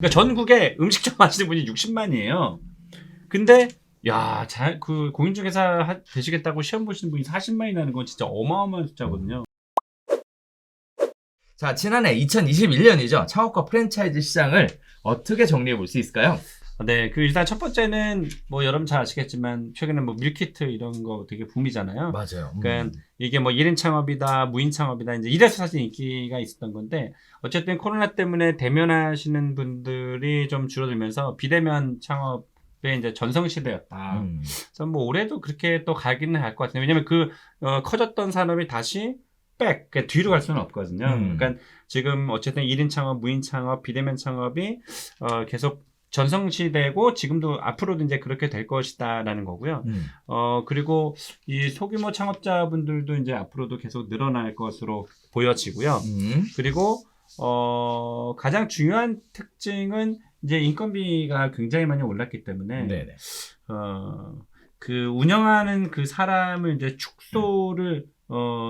그러니까 전국에 음식점 하시는 분이 60만이에요. 근데 그 공인중개사 되시겠다고 시험 보시는 분이 40만이 나는 건 진짜 어마어마한 숫자거든요. 자, 지난해 2021년이죠. 창업과 프랜차이즈 시장을 어떻게 정리해 볼 수 있을까요? 네, 일단 첫 번째는 뭐 여러분 잘 아시겠지만 최근에 뭐 밀키트 이런 거 되게 붐이잖아요. 맞아요. 그러니까 이게 뭐 1인 창업이다, 무인 창업이다, 이제 이래서 사실 인기가 있었던 건데, 어쨌든 코로나 때문에 대면하시는 분들이 좀 줄어들면서 비대면 창업의 이제 전성시대였다. 그래서 뭐 올해도 그렇게 또 가기는 갈 것 같아요. 왜냐면 커졌던 산업이 다시 그러니까 뒤로 갈 수는 없거든요. 그러니까 지금 어쨌든 1인 창업, 무인 창업, 비대면 창업이 계속 전성시대고 지금도 앞으로도 이제 그렇게 될 것이다라는 거고요. 그리고 이 소규모 창업자분들도 이제 앞으로도 계속 늘어날 것으로 보여지고요. 그리고 가장 중요한 특징은 이제 인건비가 굉장히 많이 올랐기 때문에 네네. 그 운영하는 그 사람을 이제 축소를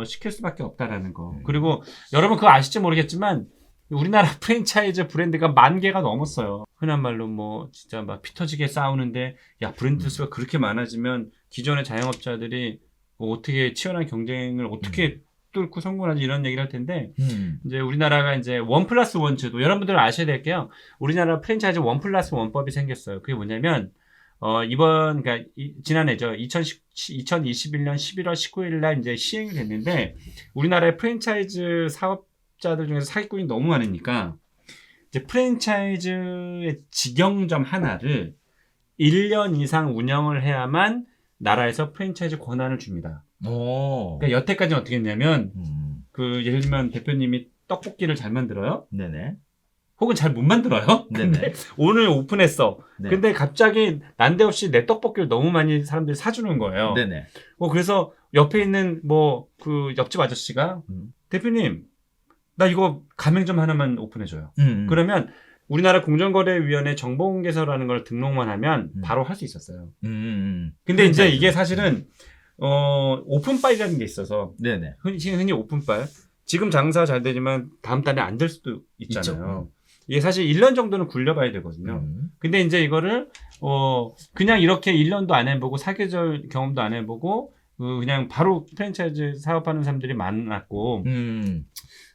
시킬 수밖에 없다라는 거. 그리고 여러분 그거 아실지 모르겠지만 우리나라 프랜차이즈 브랜드가 10,000개가 넘었어요. 흔한 말로 뭐 진짜 막 피 터지게 싸우는데, 야, 브랜드 수가 그렇게 많아지면 기존의 자영업자들이 뭐 어떻게 치열한 경쟁을 어떻게 뚫고 성공하지, 이런 얘기를 할 텐데, 이제 우리나라가 이제 1+1 제도, 여러분들 아셔야 될 게요. 우리나라 프랜차이즈 1+1법이 생겼어요. 그게 뭐냐면 그러니까 지난해죠. 2021년 11월 19일 날 이제 시행이 됐는데, 우리나라의 프랜차이즈 사업자들 중에서 사기꾼이 너무 많으니까 이제 프랜차이즈의 직영점 하나를 1년 이상 운영을 해야만 나라에서 프랜차이즈 권한을 줍니다. 그러니까 여태까지는 어떻게 했냐면 예를 들면 대표님이 떡볶이를 잘 만들어요. 네네. 혹은 잘 못 만들어요. 근데 오늘 오픈했어. 네. 근데 갑자기 난데없이 내 떡볶이를 너무 많이 사람들이 사주는 거예요. 네네. 그래서 옆에 있는 그 옆집 아저씨가 대표님, 나 이거 가맹점 하나만 오픈해줘요. 그러면 우리나라 공정거래위원회 정보공개서라는 걸 등록만 하면 바로 할 수 있었어요. 근데 이제 이게 사실은 오픈빨이라는 게 있어서, 네네. 흔히 오픈빨. 지금 장사 잘 되지만 다음 달에 안 될 수도 있잖아요. 이게 사실 1년 정도는 굴려봐야 되거든요. 근데 이제 이거를 그냥 이렇게 1년도 안 해보고 4계절 경험도 안 해보고 그냥 바로 프랜차이즈 사업하는 사람들이 많았고,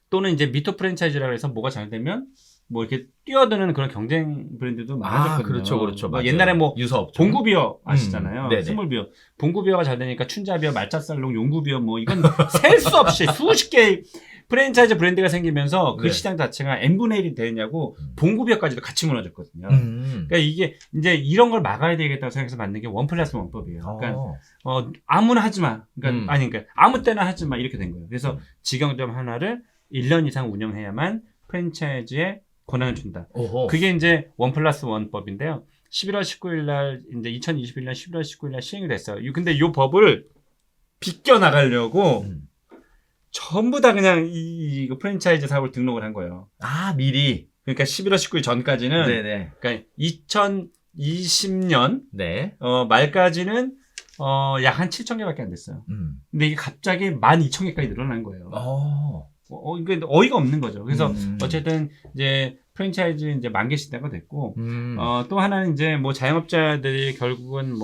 또는 이제 미터 프랜차이즈라고 해서 뭐가 잘 되면 뭐 이렇게 뛰어드는 그런 경쟁 브랜드도 많아졌거든요. 그렇죠. 뭐 옛날에 뭐 유서업, 봉구비어 아시잖아요. 스몰비어, 봉구비어가 잘 되니까 춘자비어, 말차살롱, 용구비어, 뭐 이건 셀 수 없이 수십 개의 프랜차이즈 브랜드가 생기면서 그 시장 자체가 n분의 1이 되냐고 봉구비어까지도 같이 무너졌거든요. 그러니까 이게 이제 이런 걸 막아야 되겠다고 생각해서 만든 게 1+1법이에요. 그러니까 아무나 하지 마. 그러니까 아무 때나 하지 마, 이렇게 된 거예요. 그래서 직영점 하나를 1년 이상 운영해야만 프랜차이즈에 권한을 준다. 그게 이제 1+1법인데요. 11월 19일 날, 이제 2021년 11월 19일 날 시행이 됐어요. 근데 이 법을 비껴 나가려고 전부 다 그냥 이 프랜차이즈 사업을 등록을 한 거예요. 미리. 그러니까 11월 19일 전까지는, 네네. 그러니까 2020년 네. 말까지는 약 한 7,000개밖에 안 됐어요. 근데 이게 갑자기 12,000개까지 늘어난 거예요. 이게 어이가 없는 거죠. 그래서 어쨌든 이제 프랜차이즈 이제 만개 시대가 됐고, 또 하나는 이제 뭐 자영업자들이 결국은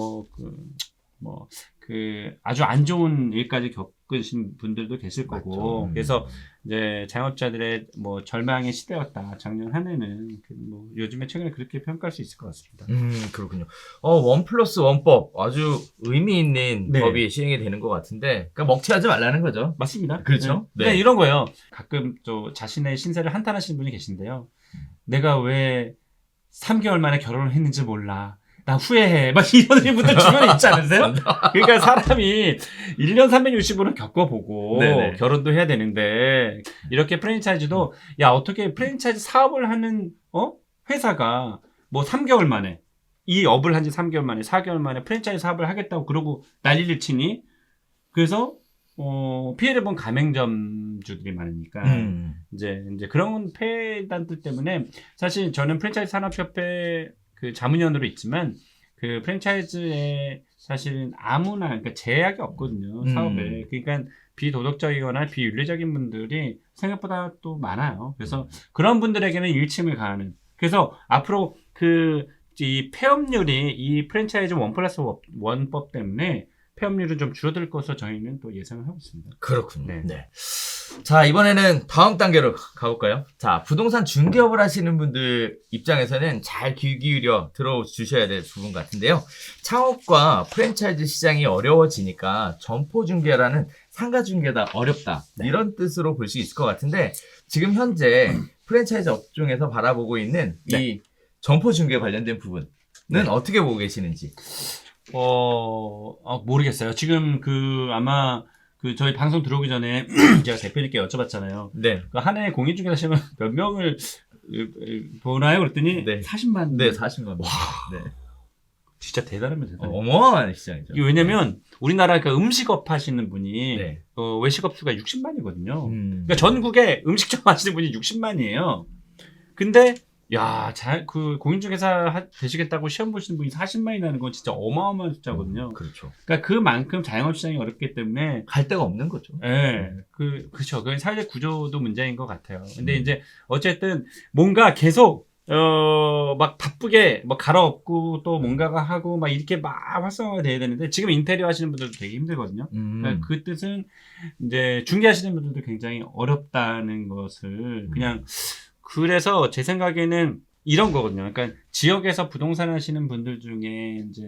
아주 안 좋은 일까지 겪으신 분들도 계실 거고, 그래서 이제 자영업자들의 뭐 절망의 시대였다. 작년 한 해는 요즘에 최근에 그렇게 평가할 수 있을 것 같습니다. 그렇군요. 1+1법 아주 의미 있는 네. 법이 시행이 되는 것 같은데, 그러니까 먹튀하지 말라는 거죠. 맞습니다. 그렇죠. 네. 그러니까 이런 거예요. 가끔 또 자신의 신세를 한탄하시는 분이 계신데요. 내가 왜 3개월 만에 결혼을 했는지 몰라. 나 후회해. 막 이런 분들 주변에 있지 않으세요? 그러니까 사람이 1년 365를 겪어보고 네네. 결혼도 해야 되는데, 이렇게 프랜차이즈도 어떻게 프랜차이즈 사업을 하는 회사가 뭐 3개월 만에, 이 업을 한 지 3개월 만에, 4개월 만에 프랜차이즈 사업을 하겠다고 그러고 난리를 치니. 그래서 피해를 본 가맹점주들이 많으니까 이제 그런 폐단들 때문에, 사실 저는 프랜차이즈 산업협회 그 자문위원으로 있지만, 그 프랜차이즈에 사실은 아무나, 그러니까 제약이 없거든요, 사업에. 그러니까 비도덕적이거나 비윤리적인 분들이 생각보다 또 많아요. 그래서 그런 분들에게는 일침을 가하는, 그래서 앞으로 이 폐업률이 이 프랜차이즈 1+1법 때문에 폐업률은 좀 줄어들 것으로 저희는 또 예상을 하고 있습니다. 그렇군요. 네. 네. 자, 이번에는 다음 단계로 가볼까요? 자, 부동산 중개업을 하시는 분들 입장에서는 잘 귀 기울여 들어주셔야 될 부분 같은데요. 창업과 프랜차이즈 시장이 어려워지니까 점포 중개라는 상가 중개다 어렵다. 네. 이런 뜻으로 볼 수 있을 것 같은데 지금 현재 프랜차이즈 업종에서 바라보고 있는 네. 이 점포 중개 관련된 부분은 네. 어떻게 보고 계시는지. 모르겠어요. 지금 아마 저희 방송 들어오기 전에 제가 대표님께 여쭤봤잖아요. 네. 한 해 공인중개사시면 몇 명을 보나요? 그랬더니 네. 40만. 네, 40만. 네. 진짜 대단하면 대단해요. 어마어마한 시장이죠. 이게 왜냐면 우리나라 음식업 하시는 분이 네. 외식업 수가 60만이거든요. 음. 그러니까 전국에 음식점 하시는 분이 60만이에요. 근데 공인중개사 되시겠다고 시험 보시는 분이 40만이 나는 건 진짜 어마어마한 숫자거든요. 그렇죠. 그러니까 그만큼 자영업 시장이 어렵기 때문에 갈 데가 없는 거죠. 예, 그렇죠. 그 사회적 구조도 문제인 것 같아요. 근데 음. 이제 어쨌든 뭔가 계속 막 바쁘게 뭐 갈아엎고 또 뭔가가 하고 막 이렇게 막 활성화가 돼야 되는데 지금 인테리어 하시는 분들도 되게 힘들거든요. 그러니까 그 뜻은 이제 중개하시는 분들도 굉장히 어렵다는 것을 그냥 그래서 제 생각에는 이런 거거든요. 그러니까 지역에서 부동산 하시는 분들 중에 이제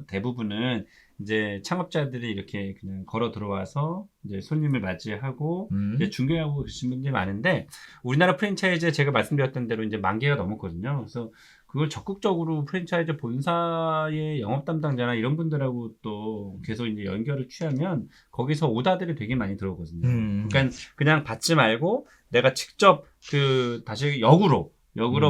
대부분은 이제 창업자들이 이렇게 그냥 걸어 들어와서 이제 손님을 맞이하고 이제 중개하고 계신 분들이 많은데 우리나라 프랜차이즈 제가 말씀드렸던 대로 이제 10,000개가 넘었거든요. 그래서 그걸 적극적으로 프랜차이즈 본사의 영업 담당자나 이런 분들하고 또 계속 이제 연결을 취하면 거기서 오다들이 되게 많이 들어오거든요. 그러니까 그냥 받지 말고 내가 직접 다시 역으로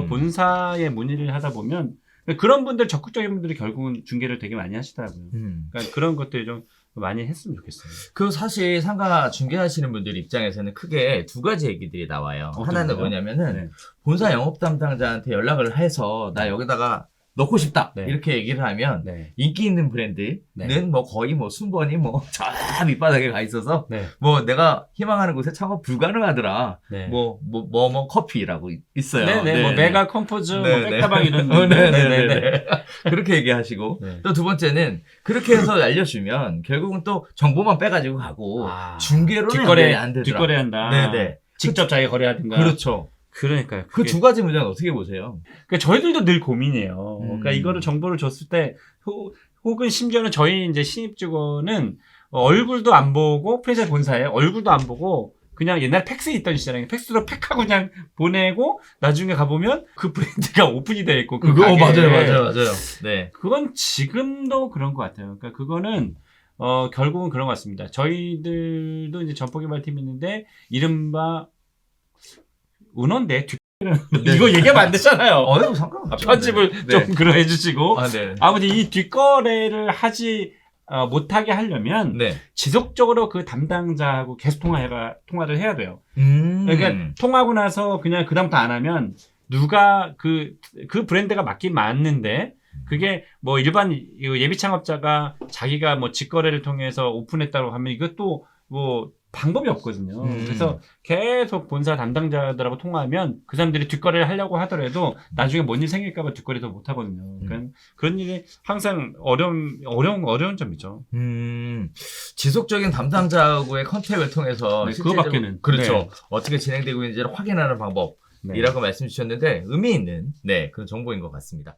본사에 문의를 하다 보면 그런 분들 적극적인 분들이 결국은 중개를 되게 많이 하시더라고요. 그러니까 그런 것들이 좀 많이 했으면 좋겠어요. 그 사실 상가 중개하시는 분들 입장에서는 크게 두 가지 얘기들이 나와요. 하나는 거요? 뭐냐면은 네. 본사 영업 담당자한테 연락을 해서 나 여기다가 넣고 싶다 네. 이렇게 얘기를 하면 네. 인기 있는 브랜드는 네. 뭐 거의 뭐 순번이 뭐 저 밑바닥에 가 있어서 네. 뭐 내가 희망하는 곳에 창업 불가능하더라. 네. 뭐 커피라고 있어요. 네네. 뭐 메가 컴포즈, 뭐 네, 네. 백다방 이런. 네네네. 그렇게 얘기하시고 네. 또 두 번째는 그렇게 해서 알려주면 결국은 또 정보만 빼가지고 가고 중개로는 연결이 안 되더라. 뒷거래한다. 네네. 직접 자기 거래하든가. 그렇죠. 그러니까요. 그 두 가지 문제는 어떻게 보세요? 그러니까 저희들도 늘 고민이에요. 그러니까 이거를 정보를 줬을 때 혹은 심지어는 저희 이제 신입 직원은 얼굴도 안 보고 프랜차이즈 본사에 얼굴도 안 보고 그냥 옛날 팩스에 있던 시절에 팩스로 팩하고 그냥 보내고 나중에 가보면 그 브랜드가 오픈이 되어 있고 가게에. 맞아요. 네. 그건 지금도 그런 것 같아요. 그러니까 그거는 결국은 그런 것 같습니다. 저희들도 이제 점포개발팀이 있는데 이른바 은원대 이거 얘기하면 안 되잖아요. 상관없죠. 편집을 네. 좀 그러 해주시고 네. 아무튼 이 뒷거래를 하지 못하게 하려면 네. 지속적으로 그 담당자하고 계속 통화를 해야 돼요. 그러니까 통하고 나서 그냥 그다음부터 안 하면 누가 그 브랜드가 맞긴 맞는데 그게 뭐 일반 예비 창업자가 자기가 뭐 직거래를 통해서 오픈했다고 하면 이것도 뭐 방법이 없거든요. 그래서 계속 본사 담당자들하고 통화하면 그 사람들이 뒷거래를 하려고 하더라도 나중에 뭔 일 생길까봐 뒷거래도 못 하거든요. 그러니까 그런 일이 항상 어려운 점이죠. 지속적인 담당자하고의 컨택을 통해서 네, 그거밖에는. 그렇죠. 네. 어떻게 진행되고 있는지를 확인하는 방법이라고 말씀 주셨는데 의미 있는 그런 정보인 것 같습니다.